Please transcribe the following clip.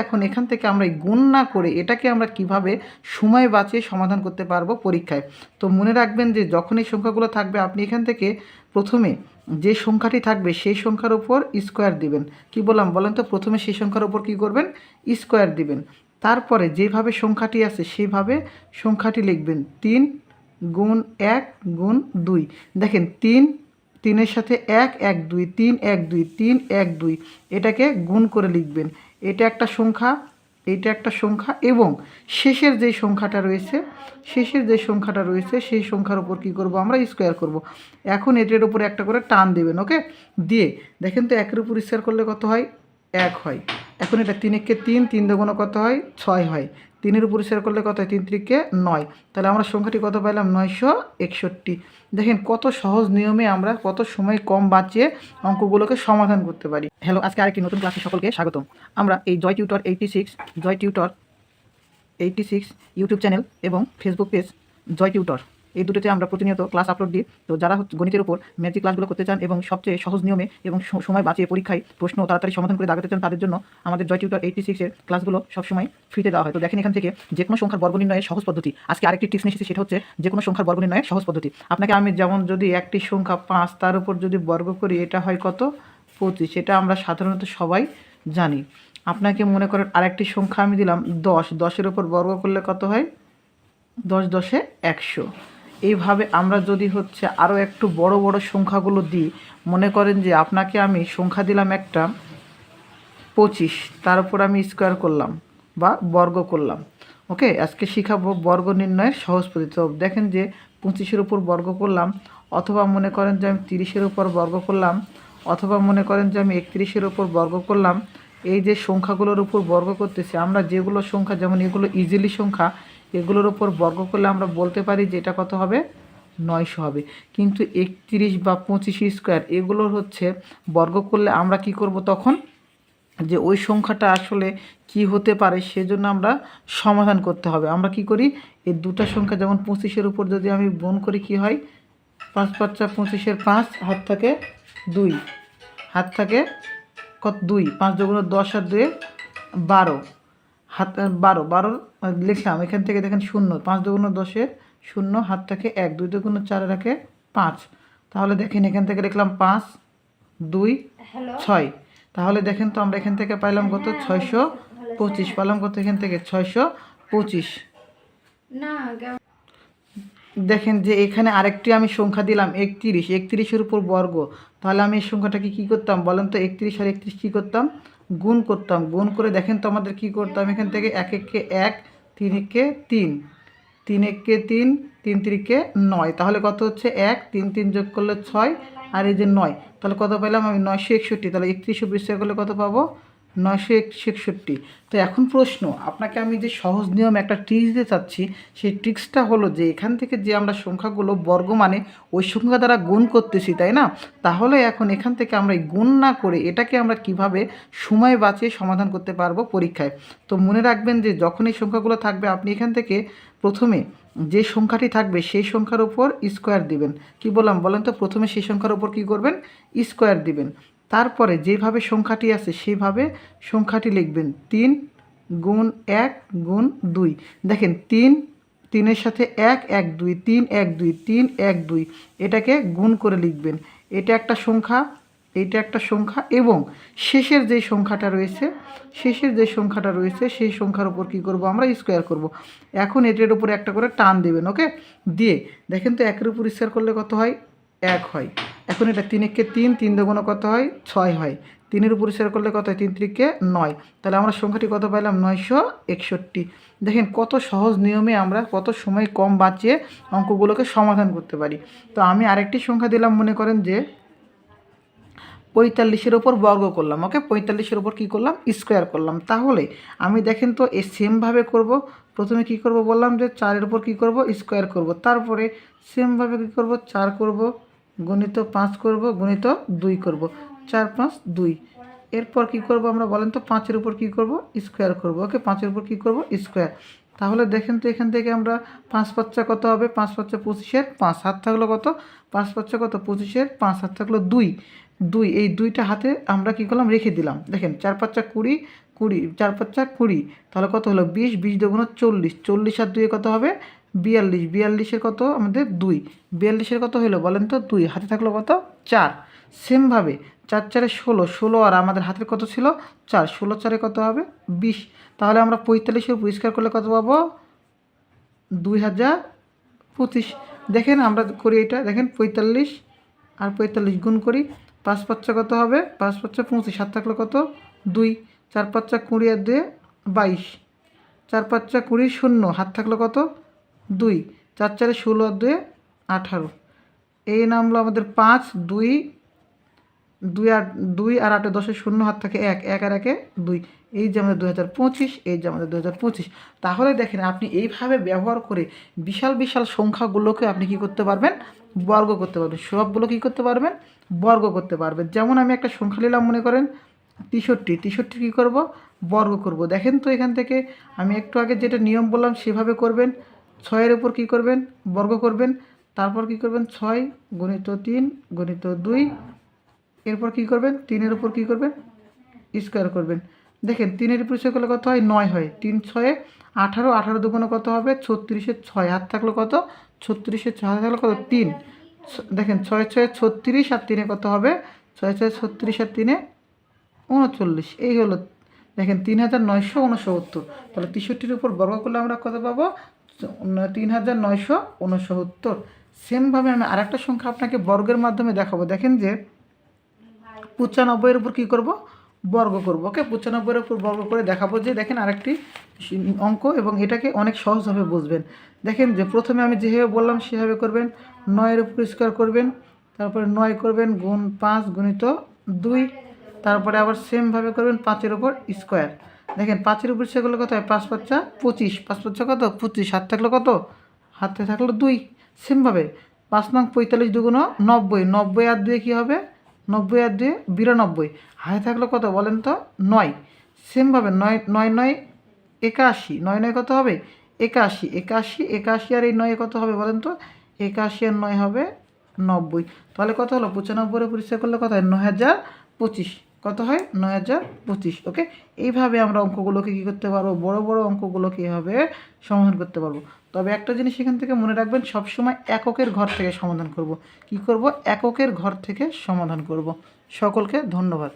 এখন এখান থেকে আমরা এই গুণ না করে এটাকে আমরা কিভাবে সময় বাঁচিয়ে সমাধান করতে পারবো পরীক্ষায়। তো মনে রাখবেন যে যখন এই সংখ্যাগুলো থাকবে আপনি এখান থেকে প্রথমে যে সংখ্যাটি থাকবে সেই সংখ্যার উপর স্কোয়ার দিবেন। কি বললাম বলেন তো? প্রথমে সেই সংখ্যার উপর কী করবেন? স্কোয়ার দিবেন। তারপরে যেভাবে সংখ্যাটি আছে সেইভাবে সংখ্যাটি লিখবেন। 3 গুণ 1 গুণ 2। দেখেন 3 সাথে 1 1 2 3 1 2 3 1 2 এটাকে গুণ করে লিখবেন। এটা একটা সংখ্যা, এইটা একটা সংখ্যা এবং শেষের যে সংখ্যাটা রয়েছে সেই সংখ্যার উপর কী করব? আমরা স্কোয়ার করব। এখন এটার উপরে একটা করে টান দেবেন। ওকে, দিয়ে দেখেন তো একের উপর স্কোয়ার করলে কত হয়? 1 হয়। এখন এটা 3 একে 3, 3 দুগুণে কত হয়? 6 হয়। 3-এর উপর স্কোয়ার করলে কত হয়? 3 3-কে 9। তাহলে আমরা সংখ্যাটি কত পাইলাম? 961। দেখেন কত সহজ নিয়মে আমরা কত সময় কম বাঁচিয়ে অঙ্কগুলোকে সমাধান করতে পারি। হ্যালো, আজকে আরেকটি নতুন ক্লাসে সকলকে স্বাগতম। আমরা এই জয় টিউটর 86 ইউটিউব চ্যানেল এবং ফেসবুক পেজ জয় টিউটর, এই দুটোতে আমরা প্রতিনিয়ত ক্লাস আপলোড দিই। তো যারা গণিতের উপর ম্যাথিক ক্লাসগুলো করতে চান এবং সবচেয়ে সহজ নিয়মে এবং সময় বাঁচিয়ে পরীক্ষায় প্রশ্ন তাড়াতাড়ি সমাধান করে দাগাতে চান, তাদের জন্য আমাদের জয় টিউটর 86-এর ক্লাসগুলো সবসময় ফ্রিতে দেওয়া হয়। তো দেখেন এখান থেকে যে কোনো সংখ্যার বর্গ নির্ণয়ের সহজ পদ্ধতি। আজকে আরেকটি টিপস নিয়ে এসেছি, সেটা হচ্ছে যে কোনো সংখ্যার বর্গ নির্ণয়ের সহজ পদ্ধতি। আপনাকে আমি যেমন যদি একটি সংখ্যা 5 তার উপর যদি বর্গ করি, এটা হয় কত? 25। এটা আমরা সাধারণত সবাই জানি। আপনাকে মনে করেন আরেকটি সংখ্যা আমি দিলাম 10, 10-এর উপর বর্গ করলে কত হয়? 10 10-এ 100। এইভাবে আমরা যদি হচ্ছে আরও একটু বড় বড় সংখ্যাগুলো দিই, মনে করেন যে আপনাকে আমি সংখ্যা দিলাম একটা 25, তার উপর আমি স্কোয়ার করলাম বা বর্গ করলাম। ওকে, আজকে শিখাবো বর্গ নির্ণয়ের সহজ পদ্ধতি। তো দেখেন যে 25-এর উপর বর্গ করলাম, অথবা মনে করেন যে আমি 30-এর উপর বর্গ করলাম, অথবা মনে করেন যে আমি 31-এর উপর বর্গ করলাম। এই যে সংখ্যাগুলোর উপর বর্গ করতেছি, আমরা যেগুলো সংখ্যা, যেমন এগুলো ইজিলি সংখ্যা, এগুলোর উপর বর্গ করলে আমরা বলতে পারি যে এটা কত হবে? 900 হবে। কিন্তু 31 বা 25 স্কোয়ার এগুলোর হচ্ছে বর্গ করলে আমরা কি করব তখন? যে ওই সংখ্যাটা আসলে কি হতে পারে সেজন্য আমরা সমাধান করতে হবে। আমরা কি করি? এই দুটা সংখ্যা যেমন 25-এর উপর যদি আমি গুণ করি, কি হয়? 5 5 25-এর 5, হাত থাকে 2, হাত থাকে কত? 2, 5 দুগুণে 10 আর 2 12, হাত 12 লিখলাম। এখান থেকে দেখেন 0, 5 দুগুণে 10-এর 0, হাত থাকে 1, 2 দুগুণে 4 রাখে 5। তাহলে দেখেন এখান থেকে লিখলাম 5 2 6। তাহলে দেখেন তো আমরা এখান থেকে পাইলাম কত? 625। পাইলাম কত এখান থেকে? 625। দেখেন যে এখানে আরেকটি আমি সংখ্যা দিলাম 31, 31-এর উপর বর্গ। তাহলে আমি এই সংখ্যাটাকে কী করতাম বলেন তো? 31 আর 31 কী করতাম? গুণ করতাম। গুণ করে দেখেন তো আমাদের কী করতাম? এখান থেকে 1 1-কে 1, 3 1-কে 3, 3 1-কে 3, 3 3-কে 9। তাহলে কত হচ্ছে? 1 3 3 যোগ করলে 6, আর এই যে 9। তাহলে কত পেলাম আমি? 961। তাহলে 31 বিস্তার করলে কত পাবো? 961। তো এখন প্রশ্ন, আপনাকে আমি যে সহজ নিয়ম একটা ট্রিক্স দিতে চাচ্ছি, সেই ট্রিক্সটা হলো যে এখান থেকে যে আমরা সংখ্যাগুলো বর্গ মানে ওই সংখ্যা দ্বারা গুণ করতেছি, তাই না? তাহলে এখন এখান থেকে আমরা এই গুণ না করে এটাকে আমরা কিভাবে সময় বাঁচিয়ে সমাধান করতে পারবো পরীক্ষায়। তো মনে রাখবেন যে যখন এই সংখ্যাগুলো থাকবে আপনি এখান থেকে প্রথমে যে সংখ্যাটি থাকবে সেই সংখ্যার উপর স্কোয়ার দিবেন। কি বললাম বলেন তো? প্রথমে সেই সংখ্যার উপর কী করবেন? স্কোয়ার দিবেন। তারপরে যেভাবে সংখ্যাটি আছে সেইভাবে সংখ্যাটি লিখবেন। 3 গুণ 1 গুণ 2। দেখেন 3-এর সাথে 1 1 2 3 1 2 3 1 2 এটাকে গুণ করে লিখবেন। এটা একটা সংখ্যা, এইটা একটা সংখ্যা এবং শেষের যে সংখ্যাটা রয়েছে সেই সংখ্যার উপর কী করব? আমরা স্কোয়ার করব। এখন এটার উপরে একটা করে টান দেবেন। ওকে, দিয়ে দেখেন তো একের উপর স্কোয়ার করলে কত হয়? 1 হয়। এখন এটা 3 একে 3, 3 দুগুণে কত হয়? 6 হয়। 3-এর উপর স্কোয়ার করলে কত হয়? 3 3-কে 9। তাহলে আমরা সংখ্যাটি কত পাইলাম? 961। দেখেন কত সহজ নিয়মে আমরা কত সময় কম বাঁচিয়ে অঙ্কগুলোকে সমাধান করতে পারি। তো আমি আরেকটি সংখ্যা দিলাম, মনে করেন যে 45-এর ওপর বর্গ করলাম। ওকে, 45-এর ওপর কী করলাম? স্কোয়ার করলাম। তাহলে আমি দেখেন তো এই সেমভাবে করব। প্রথমে কি করব বললাম যে 4-এর উপর কী করব? স্কোয়ার করব। তারপরে সেমভাবে কী করব? 4 করব, গুণিত 5 করব, গুণিত 2 করব। 4 5 2। এরপর কী করব আমরা বলেন তো? 5-এর উপর কী করব? স্কোয়ার করব। ওকে, 5-এর উপর কী করব? স্কোয়ার। তাহলে দেখেন তো এখান থেকে আমরা 5 5 কত হবে? 5 5 25-এর 5, হাত থাকলো কত? 5 5 কত? 25-এর 5, হাত থাকলো 2। এই দুইটা হাতে আমরা কী করলাম? রেখে দিলাম। দেখেন 4 5 20, 20, 4 5 20, তাহলে কত হলো 20, 20 দুগুণ 40, 40 আর 2 কত হবে 42, 42-এর কত আমাদের 2, 42-এর কত হলো বলেন তো 2, হাতে থাকলো কত 4। সেমভাবে 4 4-এ 16, 16 আর আমাদের হাতের কত ছিল 4, 16 4-এ কত হবে 20। তাহলে আমরা 45-এর পরিষ্কার করলে কত পাবো 2025। দেখেন আমরা করি এটা, দেখেন 45 আর 45 গুণ করি, 5 5 কত হবে 5 5 25, হাত থাকলো কত 2, 4 5 20 আর 2 22, 4 5 20 শূন্য, হাত থাকলো কত 2, 4 4 16 আর 2 18। এই নামলো আমাদের 5, 2 2 আর 2 আর 8 10 শূন্য, হাত থাকে 1, 1 আর 1 2। এই যে আমাদের 2025, এই যে আমাদের 2025। তাহলে দেখেন আপনি এইভাবে ব্যবহার করে বিশাল বিশাল সংখ্যাগুলোকে আপনি কি করতে পারবেন বর্গ করতে পারবেন, সবগুলো কি করতে পারবেন বর্গ করতে পারবেন। যেমন আমি একটা সংখ্যা নিলাম, মনে করেন 63, 63 কী করব বর্গ করব। দেখেন তো এখান থেকে আমি একটু আগে যেটা নিয়ম বললাম সেভাবে করবেন। 6-এর উপর কী করবেন বর্গ করবেন, তারপর কী করবেন 6 গুণিত 3 গুণিত 2, এরপর কী করবেন 3-এর উপর কী করবেন স্কোয়ার করবেন। দেখেন 3-এর উপর স্কোয়ার করলে কত হয় 9 হয়, 3 6 18, 18 দুগুণে কত হবে 36-এর 6, হাত থাকলো কত 36-এর 6, হাত থাকলো কত 3। দেখেন 6 6 36 আর 3-এ কত হবে 6 6 36 আর 3-এ 39। এই হলো দেখেন 3969। তাহলে 63-এর উপর বর্গ করলে আমরা কত পাবো 3969। সেমভাবে আমি আরেকটা সংখ্যা আপনাকে বর্গের মাধ্যমে দেখাবো। দেখেন যে 95-এর উপর কী করব বর্গ করব। ওকে, 95-এর উপর বর্গ করে দেখাবো যে দেখেন আরেকটি অঙ্ক, এবং এটাকে অনেক সহজভাবে বুঝবেন। দেখেন যে প্রথমে আমি যেভাবে বললাম সেভাবে করবেন, 9-এর উপর স্কোয়ার করবেন, তারপরে 9 করবেন গুণ 5 গুণিত 2, তারপরে আবার সেমভাবে করবেন 5-এর উপর স্কোয়ার। দেখেন 5-এর উপর স্কোয়ার করলে কত হয় 5 5 25, 5 5 কত 25, হাত থাকলো কত হাতে থাকলো 2। সেমভাবে 5 নং 45 দুগুণ 90, 90 আর 2 কী হবে 90 আর 2 92, হাতে থাকলো কত বলেন তো 9। সেমভাবে 9 9 9 81, 9 9 কত হবে 81, 81 81 আর এই 9 কত হবে বলেন তো 81 আর 9 হবে 90। তাহলে কত হলো 95-এর উপর স্কোয়ার করলে কত হয় 9025, কত হয় 9025। ওকে, এইভাবে আমরা অঙ্কগুলোকে কী করতে পারবো বড় বড় অঙ্কগুলোকে এভাবে সমাধান করতে পারবো। তবে একটা জিনিস এখান থেকে মনে রাখবেন, সবসময় এককের ঘর থেকে সমাধান করব। কি করব এককের ঘর থেকে সমাধান করব। সকলকে ধন্যবাদ।